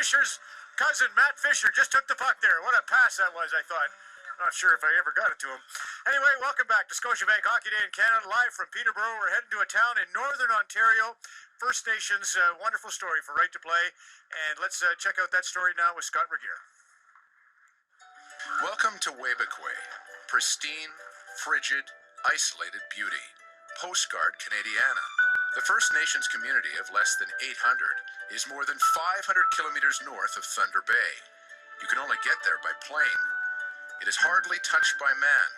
Fisher's cousin, Matt Fisher, just took the puck there. What a pass that was, I thought. Not sure if I ever got it to him. Anyway, welcome back to Scotiabank Hockey Day in Canada, live from Peterborough. We're heading to a town in northern Ontario. First Nations, wonderful story for Right to Play. And let's check out that story now with Scott Regier. Welcome to Webequie, pristine, frigid, isolated beauty. Postcard Canadiana. The First Nations community of less than 800 is more than 500 kilometers north of Thunder Bay. You can only get there by plane. It is hardly touched by man,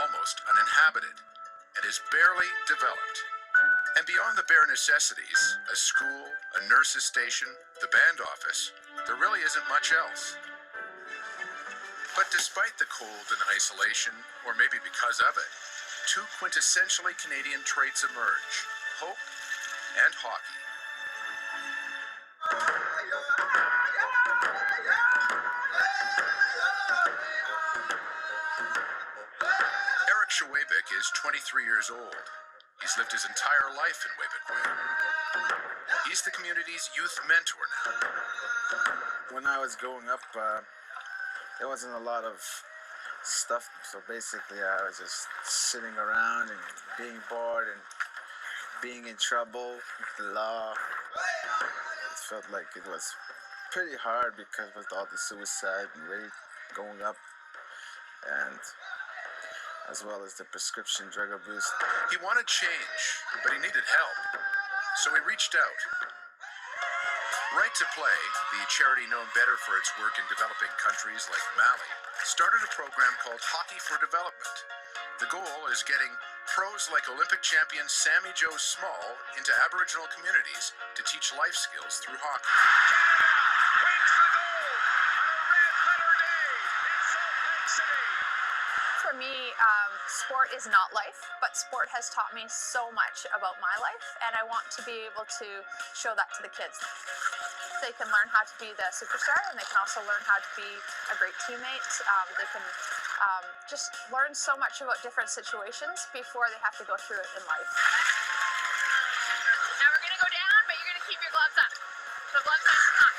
almost uninhabited, and is barely developed. And beyond the bare necessities, a school, a nurse's station, the band office, there really isn't much else. But despite the cold and isolation, or maybe because of it, two quintessentially Canadian traits emerge: hope and hockey. Eric Schwabik is 23 years old. He's lived his entire life in Webequie. He's the community's youth mentor now. When I was growing up, there wasn't a lot of stuff, so basically I was just sitting around and being bored and being in trouble with the law. It felt like it was pretty hard because with all the suicide and rape going up, and as well as the prescription drug abuse. He wanted change, but he needed help, so he reached out. Right to Play, the charity known better for its work in developing countries like Mali, started a program called Hockey for Development. The goal is getting pros like Olympic champion Sammy Joe Small into Aboriginal communities to teach life skills through hockey. Wins the goal on a red-letter day in Salt Lake City. For me, sport is not life, but sport has taught me so much about my life, and I want to be able to show that to the kids. They can learn how to be the superstar, and they can also learn how to be a great teammate. They can just learn so much about different situations before they have to go through it in life. Now we're going to go down, but you're going to keep your gloves up. So gloves nice and hot.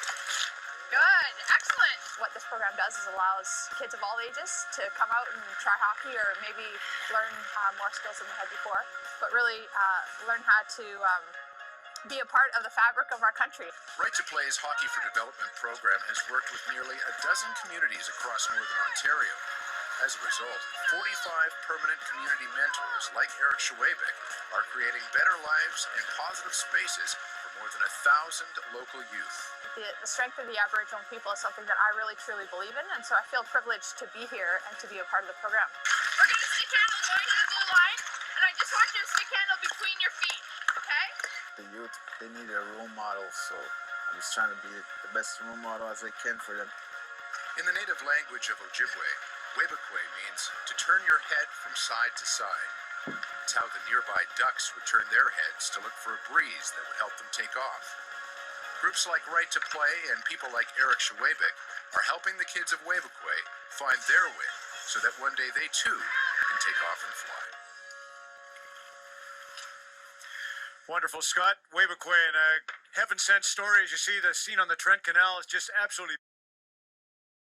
Good, excellent. What this program does is allows kids of all ages to come out and try hockey, or maybe learn more skills than they had before, but really learn how to be a part of the fabric of our country. Right to Play's Hockey for Development program has worked with nearly a dozen communities across northern Ontario. As a result, 45 permanent community mentors like Eric Schwabik are creating better lives and positive spaces for more than 1,000 local youth. The strength of the Aboriginal people is something that I really truly believe in, and so I feel privileged to be here and to be a part of the program. We're going to stick handle going to the blue line, and I just want you to stick handle between your feet, okay? The youth, they need a role model, so I'm just trying to be the best role model as I can for them. In the native language of Ojibwe, Webequie means to turn your head from side to side. It's how the nearby ducks would turn their heads to look for a breeze that would help them take off. Groups like Right to Play and people like Eric Schwabik are helping the kids of Webequie find their way so that one day they too can take off and fly. Wonderful, Scott. Webequie, and a heaven-sent story. As you see, the scene on the Trent Canal is just absolutely